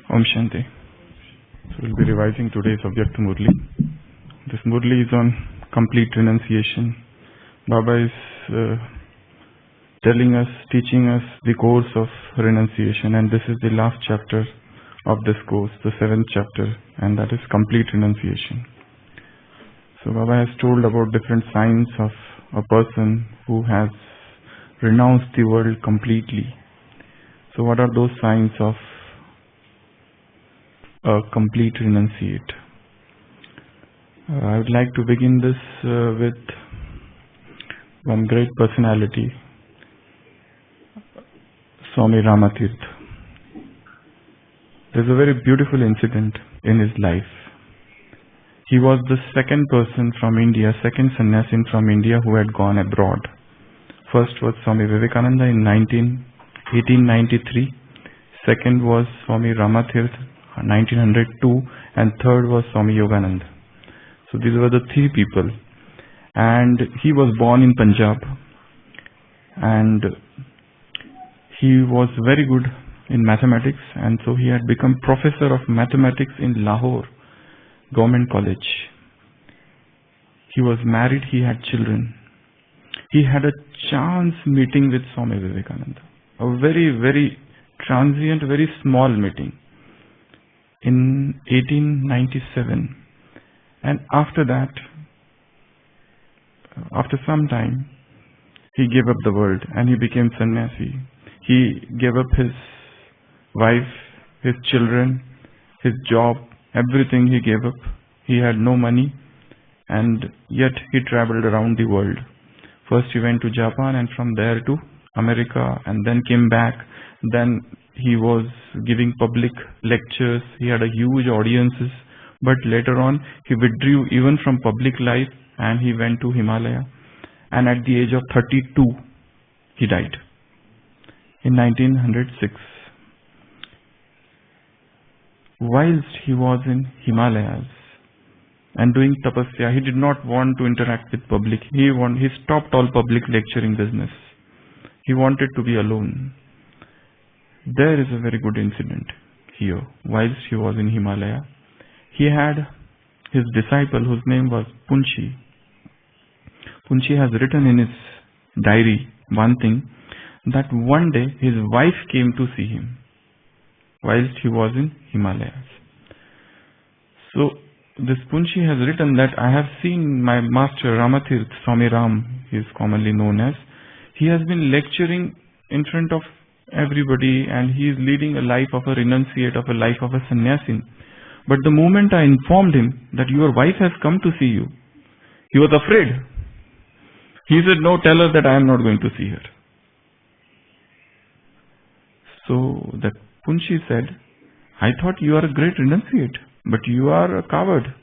Om Shanti. So we'll be revising today's Avyakta Murli. This Murli is on complete renunciation. Baba is telling us, teaching us the course of renunciation, and this is the last chapter of this course, the 7th chapter, and that is complete renunciation. So Baba has told about different signs of a person who has renounced the world completely. So what are those signs of a complete renunciate? I would like to begin this with one great personality, Swami Ramatirtha. There's a very beautiful incident in his life. He was the second person from India, second sannyasin from India who had gone abroad. First was Swami Vivekananda in 1893. Second was Swami Ramatirtha, 1902, and third was Swami Yogananda. So these were the three people. And he was born in Punjab, and he was very good in mathematics, and so he had become professor of mathematics in Lahore Government College. He was married, he had children. He had a chance meeting with Swami Vivekananda, a very, very transient, very small meeting in 1897. And after that, after some time, he gave up the world and he became sannyasi. He gave up his wife, his children, his job, everything he gave up. He had no money, and yet he traveled around the world. First he went to Japan, and from there to America, and then came back. Then he was giving public lectures. He had a huge audiences, but later on he withdrew even from public life and he went to Himalaya. And at the age of 32, he died in 1906. Whilst he was in Himalayas and doing tapasya, he did not want to interact with public. He stopped all public lecturing business. He wanted to be alone. There is a very good incident here. Whilst he was in Himalaya, he had his disciple whose name was Punchi. Punchi has written in his diary one thing, that one day his wife came to see him whilst he was in Himalayas. So this Punchi has written that I have seen my master Ramatirtha, Swami Ram, he is commonly known as. He has been lecturing in front of everybody, and he is leading a life of a renunciate, of a life of a sannyasin. But the moment I informed him that your wife has come to see you, he was afraid. He said, no, tell her that I am not going to see her. So that Punchi said, I thought you are a great renunciate, but you are a coward.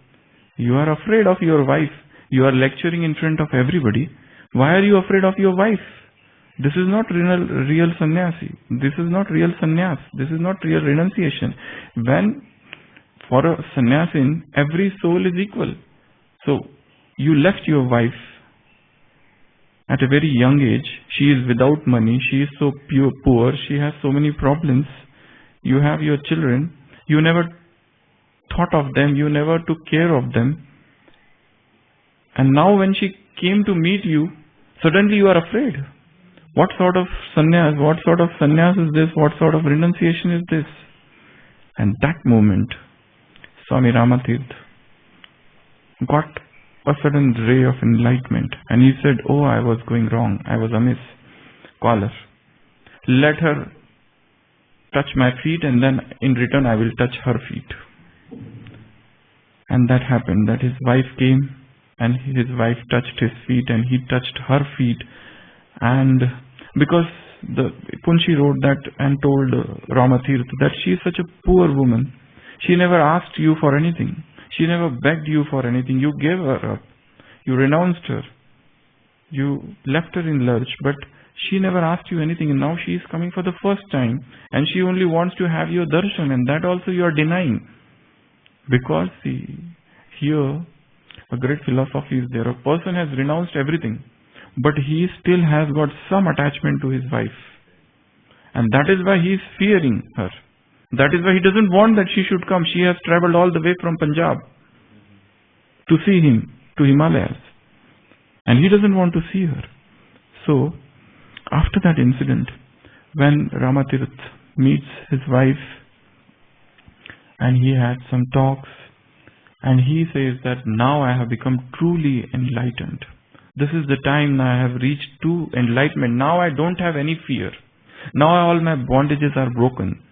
You are afraid of your wife. You are lecturing in front of everybody. Why are you afraid of your wife? This is not real sannyasi. This is not real sannyas. This is not real renunciation. When for a sannyasin, every soul is equal. So you left your wife at a very young age. She is without money. She is so poor. She has so many problems. You have your children. You never thought of them. You never took care of them. And now when she came to meet you, suddenly you are afraid. What sort of sannyas? What sort of sannyas is this? What sort of renunciation is this? And that moment, Swami Ramatirtha got a sudden ray of enlightenment, and he said, oh, I was going wrong. I was amiss. Call her. Let her touch my feet, and then in return I will touch her feet. And that happened, that his wife came, and his wife touched his feet, and he touched her feet. And because the Punchi wrote that and told Ramatirtha that she is such a poor woman, she never asked you for anything. She never begged you for anything. You gave her up. You renounced her. You left her in lurch, but she never asked you anything. And now she is coming for the first time, and she only wants to have your darshan, and that also you are denying. Because see, here a great philosophy is there. A person has renounced everything, but he still has got some attachment to his wife. And that is why he is fearing her. That is why he doesn't want that she should come. She has traveled all the way from Punjab to see him, to Himalayas. And he doesn't want to see her. So, after that incident, when Ramatirth meets his wife and he had some talks, and he says that now I have become truly enlightened. This is the time I have reached to enlightenment. Now I don't have any fear. Now all my bondages are broken.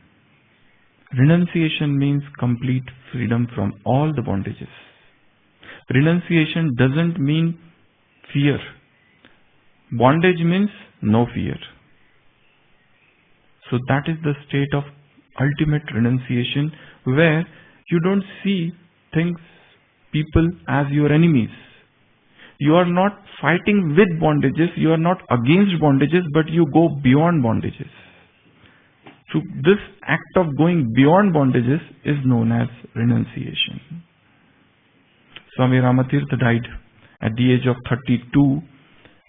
Renunciation means complete freedom from all the bondages. Renunciation doesn't mean fear. Bondage means no fear. So that is the state of ultimate renunciation, where you don't see things, people as your enemies. You are not fighting with bondages, you are not against bondages, but you go beyond bondages. So this act of going beyond bondages is known as renunciation. Swami Ramatirtha died at the age of 32.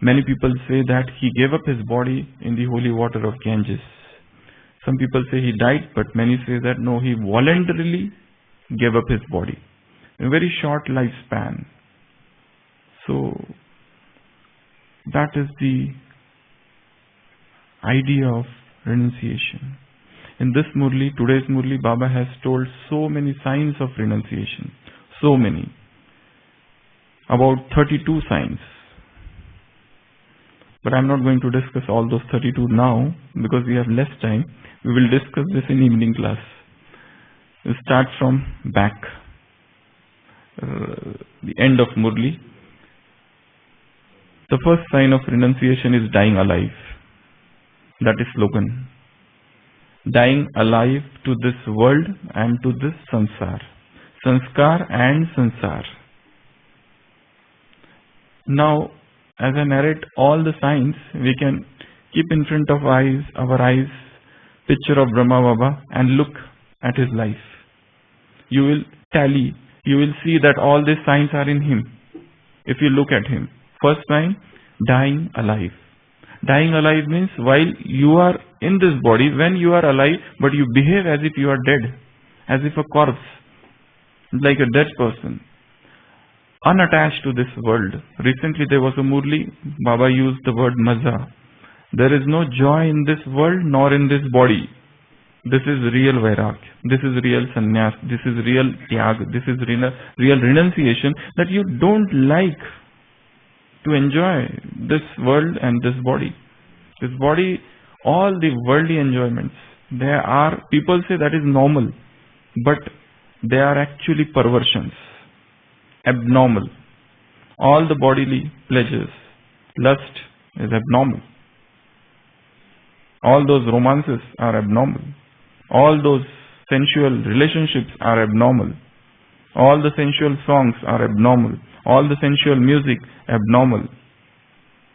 Many people say that he gave up his body in the holy water of Ganges. Some people say he died, but many say that no, he voluntarily gave up his body. A very short lifespan. So that is the idea of renunciation. In this Murli, today's Murli, Baba has told so many signs of renunciation. So many. About 32 signs. But I am not going to discuss all those 32 now because we have less time. We will discuss this in evening class. We'll start from back. The end of Murli. The first sign of renunciation is dying alive. That is slogan. Dying alive to this world and to this sansar. Sanskar and sansar. Now, as I narrate all the signs, we can keep in front of our eyes, picture of Brahma Baba and look at his life. You will tally, you will see that all these signs are in him. If you look at him. First sign, dying alive. Dying alive means while you are in this body, when you are alive, but you behave as if you are dead, as if a corpse, like a dead person, unattached to this world. Recently there was a Murli, Baba used the word maza. There is no joy in this world nor in this body. This is real vairag. This is real sannyas. This is real tyag. This is real renunciation, that you don't like to enjoy this world and this body. This body, all the worldly enjoyments, people say that is normal, but they are actually perversions, abnormal. All the bodily pleasures, lust is abnormal. All those romances are abnormal. All those sensual relationships are abnormal. All the sensual songs are abnormal. All the sensual music, abnormal.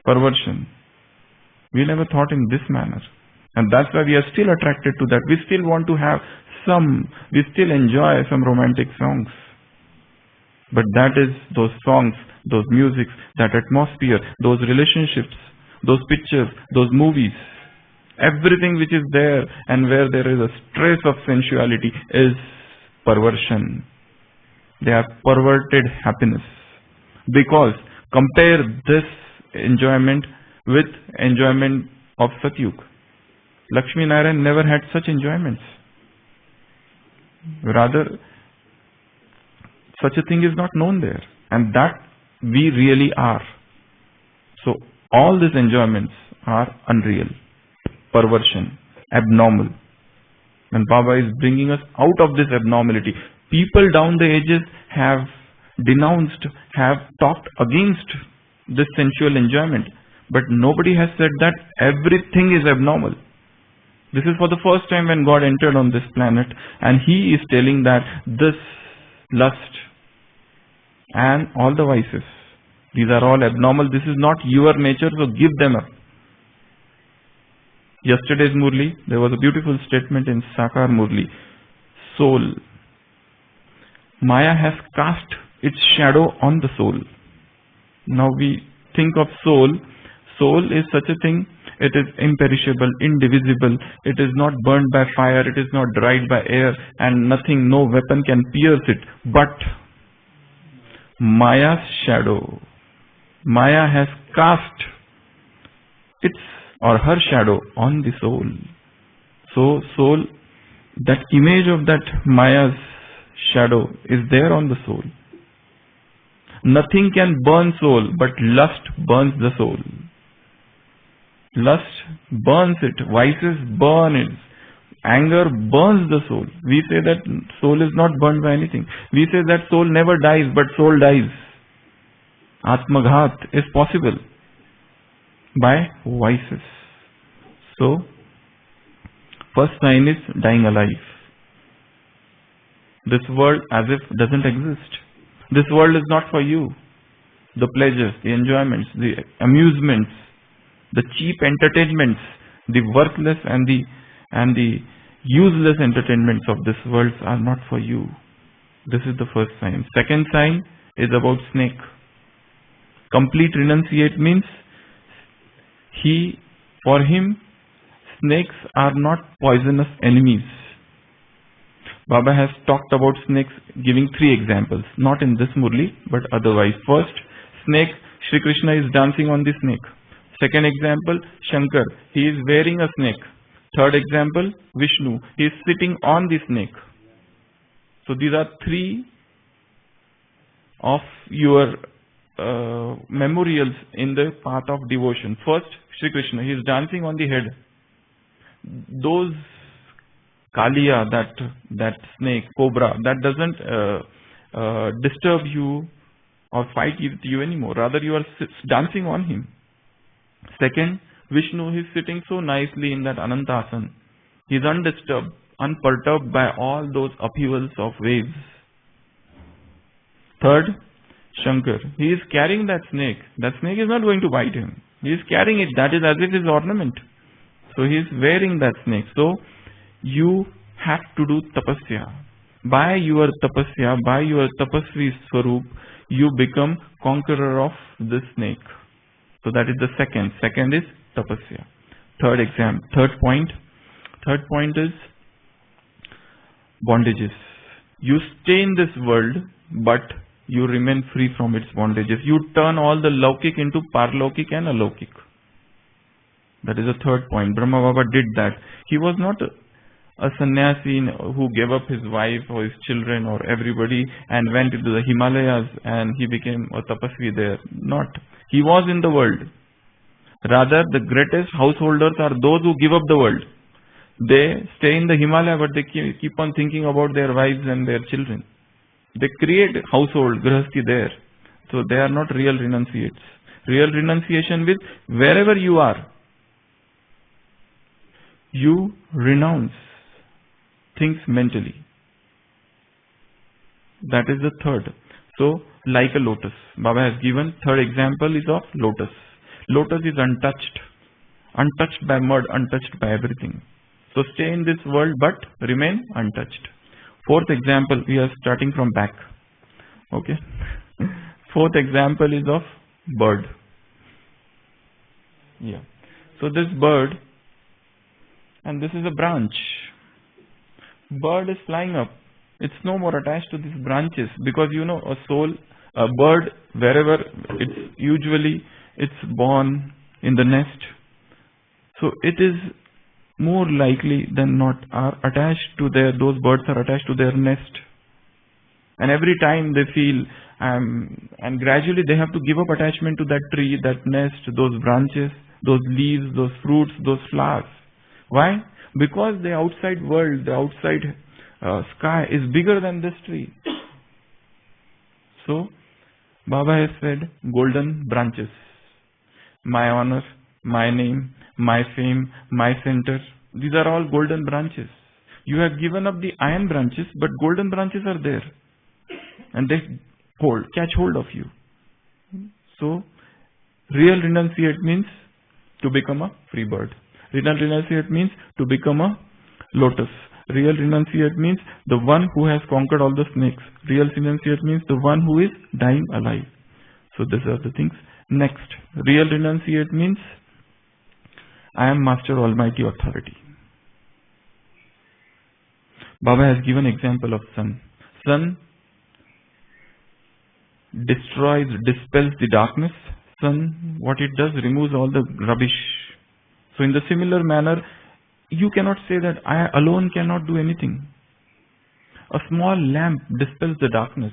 Perversion. We never thought in this manner. And that's why we are still attracted to that. We still want to have we still enjoy some romantic songs. But that is those songs, those musics, that atmosphere, those relationships, those pictures, those movies. Everything which is there and where there is a stress of sensuality is perversion. They are perverted happiness. Because compare this enjoyment with enjoyment of Satyug. Lakshmi Narayan never had such enjoyments. Rather, such a thing is not known there. And that we really are. So all these enjoyments are unreal, perversion, abnormal. And Baba is bringing us out of this abnormality. People down the ages have denounced, have talked against this sensual enjoyment. But nobody has said that everything is abnormal. This is for the first time when God entered on this planet, and He is telling that this lust and all the vices, these are all abnormal. This is not your nature, so give them up. Yesterday's Murli, there was a beautiful statement in Sakar Murli. Soul. Maya has cast its shadow on the soul. Now we think of soul. Soul is such a thing It is imperishable, indivisible. It is not burned by fire. It is not dried by air, and nothing, no weapon can pierce it. But Maya's shadow, Maya has cast its or her shadow on the soul. So soul, that image of that Maya's shadow is there on the soul. Nothing can burn soul, but lust burns the soul. Lust burns it, vices burn it, anger burns the soul. We say that soul is not burned by anything. We say that soul never dies, but soul dies. Atmaghat is possible by vices. So, first sign is dying alive. This world as if doesn't exist. This world is not for you. The pleasures, the enjoyments, the amusements, the cheap entertainments, the worthless and the useless entertainments of this world are not for you. This is the first sign. Second sign is about snake. Complete renunciate means for him, snakes are not poisonous enemies. Baba has talked about snakes, giving 3 examples, not in this Murli, but otherwise. First, snake, Shri Krishna is dancing on the snake. Second example, Shankar, he is wearing a snake. Third example, Vishnu, he is sitting on the snake. So these are 3 of your memorials in the path of devotion. First, Shri Krishna, he is dancing on the head. Those Kaliya, that snake, cobra, that doesn't disturb you or fight with you anymore. Rather, you are dancing on him. Second, Vishnu, he is sitting so nicely in that Anantasana. He is undisturbed, unperturbed by all those upheavals of waves. Third, Shankar, he is carrying that snake. That snake is not going to bite him. He is carrying it. That is as if his ornament. So he is wearing that snake. So you have to do tapasya. By your tapasya, by your tapasvi swarup, you become conqueror of this snake. So that is the second. Second is tapasya. Third point is bondages. You stay in this world, but you remain free from its bondages. You turn all the laukik into parlaukik and alaukik. That is the third point. Brahma Baba did that. He was not a sannyasi who gave up his wife or his children or everybody and went into the Himalayas and he became a tapasvi there. Not. He was in the world. Rather, the greatest householders are those who give up the world. They stay in the Himalaya, but they keep on thinking about their wives and their children. They create household, grahasti there. So they are not real renunciates. Real renunciation with wherever you are, you renounce things mentally. That is the third. So, like a lotus. Baba has given third example is of lotus. Lotus is untouched. Untouched by mud, untouched by everything. So stay in this world but remain untouched. Fourth example, we are starting from back. Okay. Fourth example is of bird. Yeah. So this bird, and this is a branch. Bird is flying up. It's no more attached to these branches because a soul, a bird, wherever it's born in the nest. So it is more likely than not those birds are attached to their nest. And every time they feel, and gradually they have to give up attachment to that tree, that nest, those branches, those leaves, those fruits, those flowers. Why? Because the outside world, the outside sky is bigger than this tree. So, Baba has said, golden branches. My honor, my name, my fame, my center. These are all golden branches. You have given up the iron branches, but golden branches are there. And they catch hold of you. So, real renunciate means to become a free bird. Real renunciate means to become a lotus. Real renunciate means the one who has conquered all the snakes. Real renunciate means the one who is dying alive. So these are the things. Next, real renunciate means I am Master Almighty Authority. Baba has given example of sun. Sun dispels the darkness. Sun, what it does, removes all the rubbish. So in the similar manner, you cannot say that I alone cannot do anything. A small lamp dispels the darkness.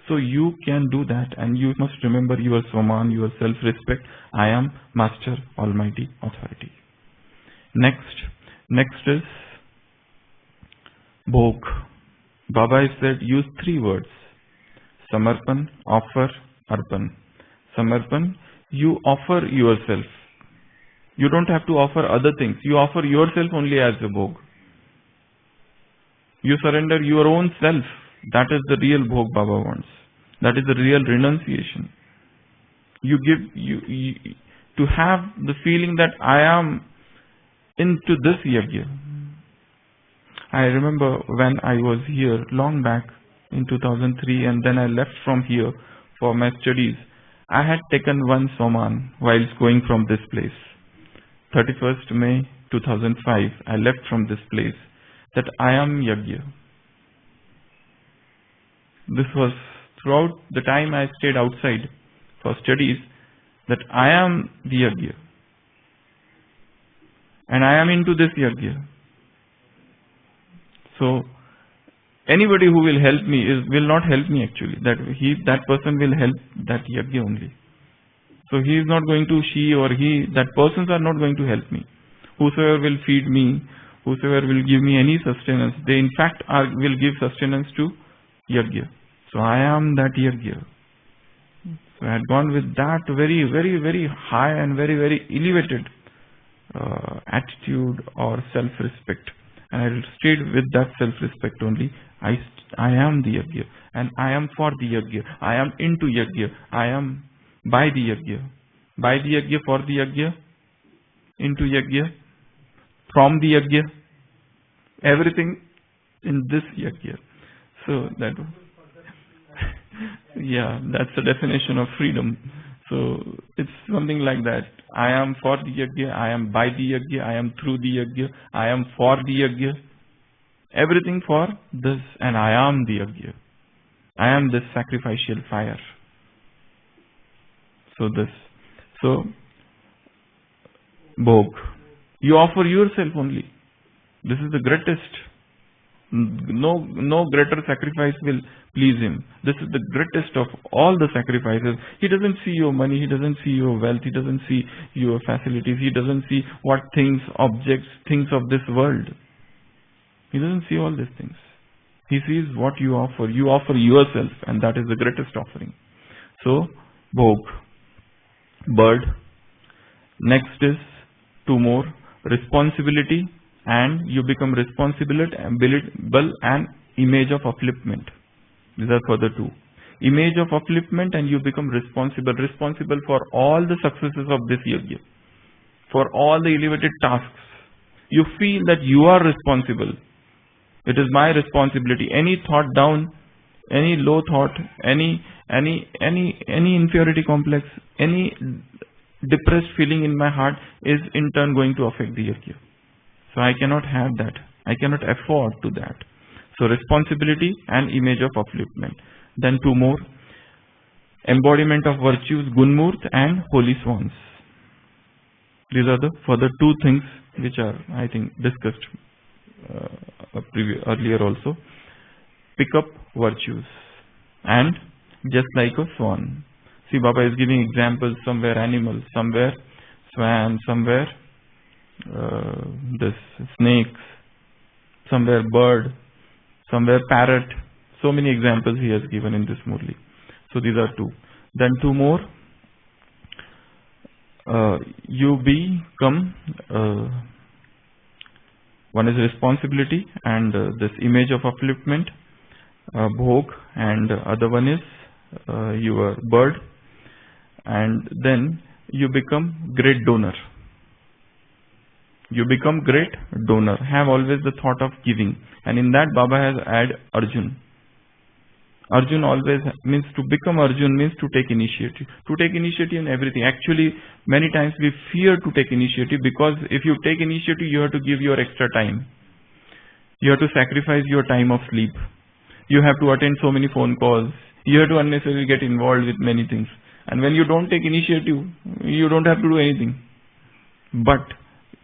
So you can do that, and you must remember your Swaman, your self-respect. I am Master Almighty Authority. Next is Bhog. Baba has said, use 3 words. Samarpan, offer, Arpan. Samarpan, you offer yourself. You don't have to offer other things. You offer yourself only as a Bhog. You surrender your own self. That is the real Bhog Baba wants. That is the real renunciation. You give to have the feeling that I am into this yajna. I remember when I was here long back in 2003, and then I left from here for my studies. I had taken one Soman while going from this place. 31st May 2005, I left from this place, that I am yajna. This was throughout the time I stayed outside for studies, that I am the yajna. And I am into this yajna. So anybody who will help me will not help me actually. That person will help that yajna only. So he is not going to, that persons are not going to help me. Whosoever will feed me, whosoever will give me any sustenance, they in fact will give sustenance to yajna. So I am that yajna. So I had gone with that very, very, very high and very, very elevated attitude or self-respect. And I stayed with that self-respect only. I am the yajna, and I am for the yajna. I am into yajna. I am by the yajna. By the yajna, for the yajna, into yajna, from the yajna. Everything in this yajna. So that, yeah, that's the definition of freedom. So it's something like that. I am for the yajna, I am by the yajna, I am through the yajna, I am for the yajna. Everything for this, and I am the yajna. I am this sacrificial fire. So Bhog. You offer yourself only. This is the greatest. No greater sacrifice will please him. This is the greatest of all the sacrifices. He doesn't see your money, he doesn't see your wealth, he doesn't see your facilities, he doesn't see what things, objects, things of this world. He doesn't see all these things. He sees what you offer. You offer yourself, and that is the greatest offering. So, Bhog. Bird. Next is 2 more. Responsibility, and you become responsible and image of upliftment. These are further 2. Image of upliftment, and you become responsible for all the successes of this yajna, for all the elevated tasks. You feel that you are responsible. It is my responsibility. Any thought down, any low thought, any inferiority complex, any depressed feeling in my heart is in turn going to affect the yajna. So I cannot have that. I cannot afford to that. So responsibility and image of upliftment. Then 2 more. Embodiment of virtues, Gunmurt and Holy Swans. These are the further 2 things which are, I think, discussed earlier also. Pick up virtues. And just like a swan. See, Baba is giving examples, somewhere animal, somewhere swan, somewhere this snakes, somewhere bird, somewhere parrot. So many examples he has given in this Murli. So these are 2. Then 2 more. You become, one is responsibility and this image of upliftment, Bhog, and other one is your bird. And then you become great donor. You become great donor. Have always the thought of giving. And in that Baba has added Arjun. Arjun always means to become Arjun means to take initiative. To take initiative in everything. Actually, many times we fear to take initiative because if you take initiative, you have to give your extra time. You have to sacrifice your time of sleep. You have to attend so many phone calls. You have to unnecessarily get involved with many things. And when you don't take initiative, you don't have to do anything. But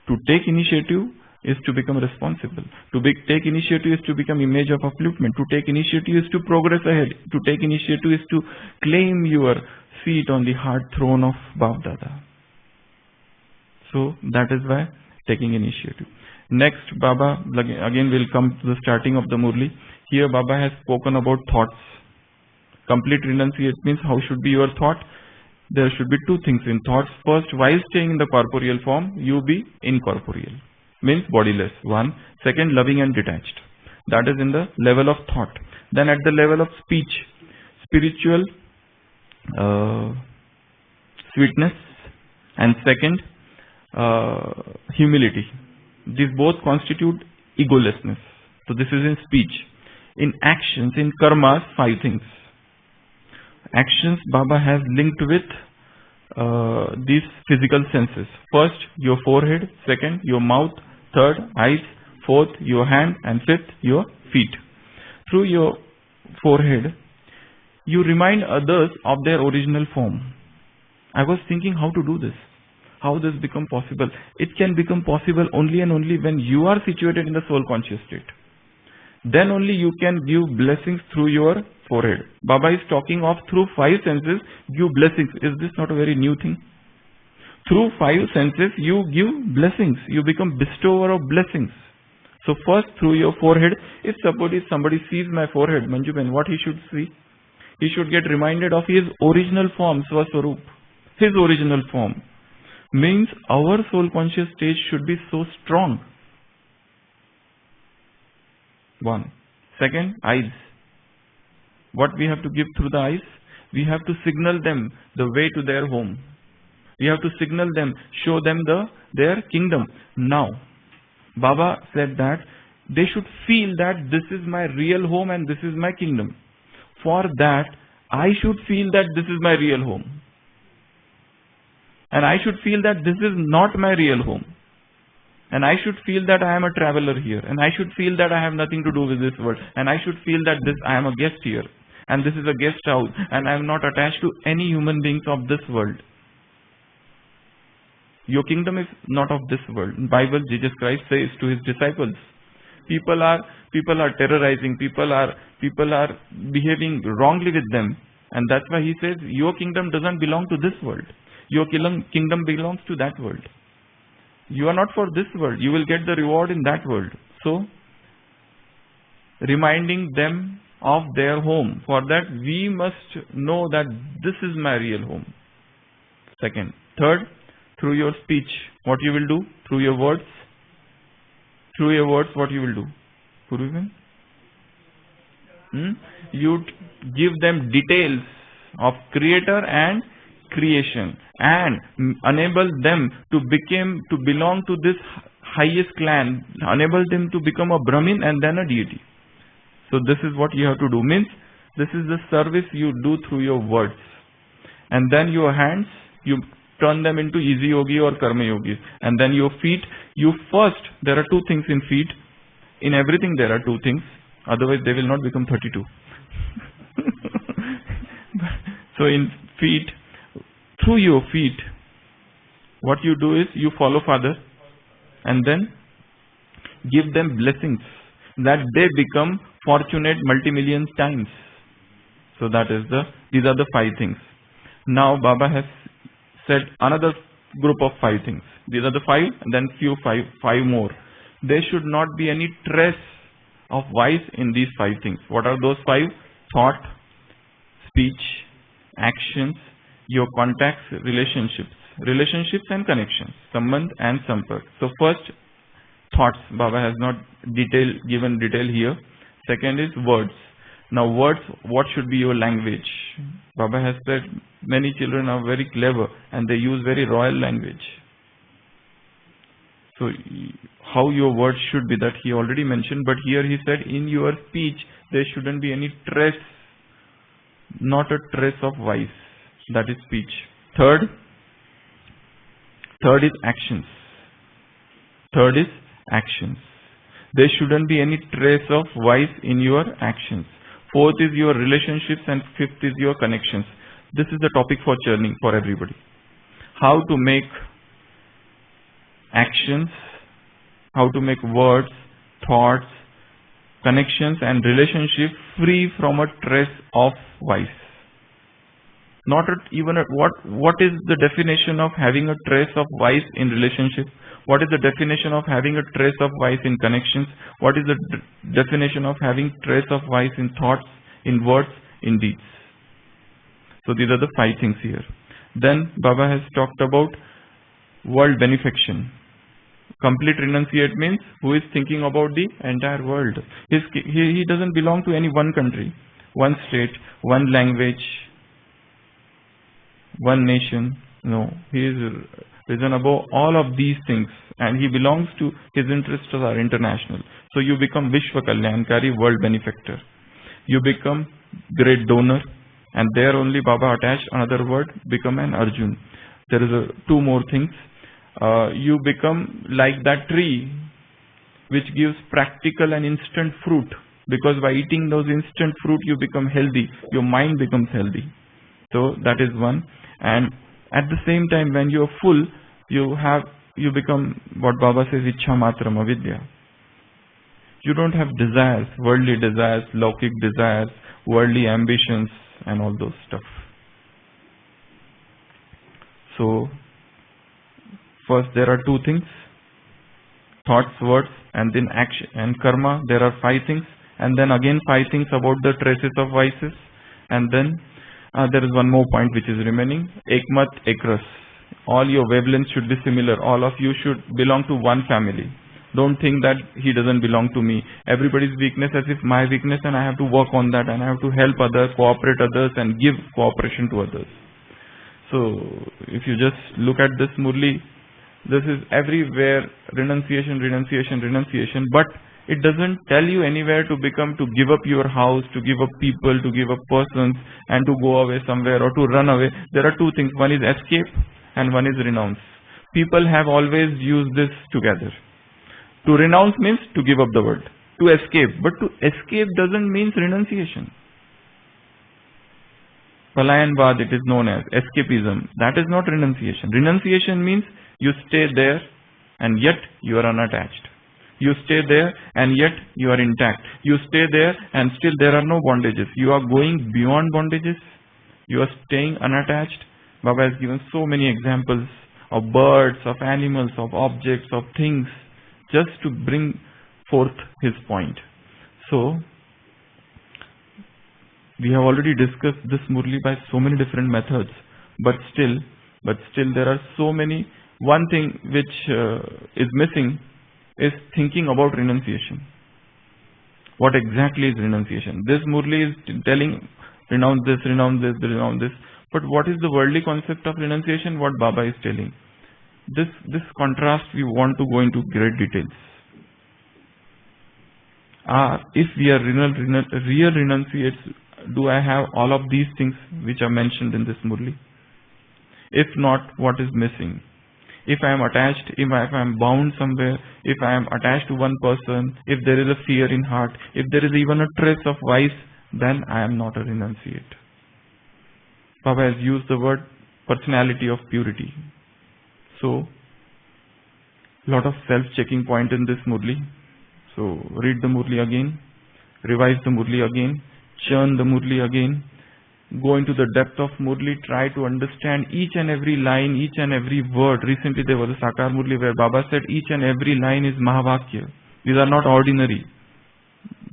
to take initiative is to become responsible. Take initiative is to become image of upliftment. To take initiative is to progress ahead. To take initiative is to claim your seat on the heart throne of Bab Dada. So that is why taking initiative. Next, Baba again will come to the starting of the Murli. Here Baba has spoken about thoughts. Complete renunciation means how should be your thought? There should be two things in thoughts. First, while staying in the corporeal form, you be incorporeal. Means bodiless. One. Second, loving and detached. That is in the level of thought. Then at the level of speech, spiritual sweetness, and second, humility. These both constitute egolessness. So this is in speech. In actions, in karmas, 5 things. Actions Baba has linked with these physical senses. First, your forehead. Second, your mouth. Third, eyes. Fourth, your hand. And fifth, your feet. Through your forehead, you remind others of their original form. I was thinking how to do this. How this become possible? It can become possible only and only when you are situated in the soul conscious state. Then only you can give blessings through your forehead. Baba is talking of through 5 senses, give blessings. Is this not a very new thing? Through 5 senses, you give blessings. You become bestower of blessings. So first, through your forehead, if somebody sees my forehead, Manjuben, what he should see? He should get reminded of his original form, Swaswarup. His original form. Means our soul conscious stage should be so strong. One. Second, eyes. What we have to give through the eyes? We have to signal them the way to their home. We have to signal them, show them their kingdom. Now, Baba said that they should feel that this is my real home and this is my kingdom. For that, I should feel that this is my real home. And I should feel that this is not my real home. And I should feel that I am a traveler here. And I should feel that I have nothing to do with this world. And I should feel that I am a guest here. And this is a guest house. And I am not attached to any human beings of this world. Your kingdom is not of this world. In Bible, Jesus Christ says to his disciples, people are terrorizing, people are behaving wrongly with them. And that's why he says, your kingdom doesn't belong to this world. Your kingdom belongs to that world. You are not for this world. You will get the reward in that world. So, reminding them of their home. For that, we must know that this is my real home. Second. Third, through your speech, what you will do? Through your words. Through your words, what you will do? Puruvan? You give them details of creator and creation and enable them to belong to this highest clan, enable them to become a Brahmin and then a deity. So this is what you have to do. Means this is the service you do through your words. And then your hands, you turn them into easy yogi or karma yogis. And then your feet, there are 2 things in feet. In everything there are 2 things. Otherwise they will not become 32. So in feet, through your feet, what you do is you follow Father and then give them blessings that they become fortunate multi-million times. So these are the 5 things. Now Baba has said another group of 5 things. These are the 5 and then five more. There should not be any trace of vice in these 5 things. What are those 5? Thought, speech, actions, your contacts, relationships and connections, sambandh and sampark. So first, thoughts. Baba has not given detail here. Second is words. Now words, what should be your language? Baba has said many children are very clever and they use very royal language. So how your words should be, that he already mentioned, but here he said in your speech there shouldn't be any trace not a trace of vice. That is speech. Third is actions. Third is actions. There shouldn't be any trace of vice in your actions. Fourth is your relationships, and fifth is your connections. This is the topic for churning for everybody. How to make actions, how to make words, thoughts, connections and relationships free from a trace of vice. What is the definition of having a trace of vice in relationship? What is the definition of having a trace of vice in connections? What is the definition of having trace of vice in thoughts, in words, in deeds? So these are the 5 things here. Then Baba has talked about world benefaction. Complete renunciate means who is thinking about the entire world. He doesn't belong to any one country, one state, one language, one nation. No, he is risen above all of these things, and he belongs to, his interests are international. So you become Vishwa Kalyankari, world benefactor. You become great donor, and there only Baba attached another word, become an Arjun. There is 2 more things. You become like that tree which gives practical and instant fruit, because by eating those instant fruit you become healthy, your mind becomes healthy. So that is one. And at the same time, when you are full, you become what Baba says, Ichha Matram Avidya. You don't have desires, worldly desires, Laukik desires, worldly ambitions and all those stuff. So first there are 2 things, thoughts, words, and then action and karma. There are 5 things, and then again 5 things about the traces of vices, and then there is one more point which is remaining, Ekmat Ekras. All your wavelengths should be similar. All of you should belong to one family. Don't think that he doesn't belong to me. Everybody's weakness as if my weakness, and I have to work on that, and I have to help others, cooperate others, and give cooperation to others. So if you just look at this Murli, this is everywhere renunciation, renunciation, renunciation, but it doesn't tell you anywhere to give up your house, to give up people, to give up persons, and to go away somewhere or to run away. There are 2 things. One is escape and one is renounce. People have always used this together. To renounce means to give up the world. To escape. But to escape doesn't mean renunciation. Palayanvad, it is known as escapism. That is not renunciation. Renunciation means you stay there and yet you are unattached. You stay there and yet you are intact. You stay there and still there are no bondages. You are going beyond bondages. You are staying unattached. Baba has given so many examples of birds, of animals, of objects, of things, just to bring forth his point. So, we have already discussed this Murli by so many different methods, but still there are so many. One thing which is missing is thinking about renunciation. What exactly is renunciation? This Murli is telling renounce this, renounce this, renounce this. But what is the worldly concept of renunciation? What Baba is telling. This contrast we want to go into great details. If we are real renunciates, do I have all of these things which are mentioned in this Murli? If not, what is missing? If I am attached, if I am bound somewhere, if I am attached to one person, if there is a fear in heart, if there is even a trace of vice, then I am not a renunciate. Baba has used the word personality of purity. So, lot of self-checking point in this Murli. So, read the Murli again, revise the Murli again, churn the Murli again, go into the depth of Murli, try to understand each and every line, each and every word. Recently there was a Sakar Murli where Baba said each and every line is Mahavakya. These are not ordinary.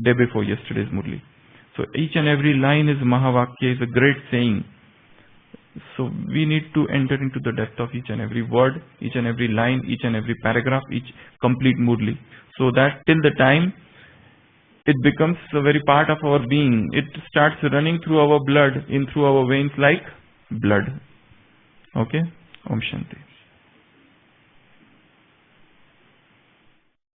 Day before yesterday's Murli. So each and every line is Mahavakya, is a great saying. So we need to enter into the depth of each and every word, each and every line, each and every paragraph, each complete Murli. So that till the time it becomes a very part of our being. It starts running through our blood, through our veins like blood. Okay? Om Shanti.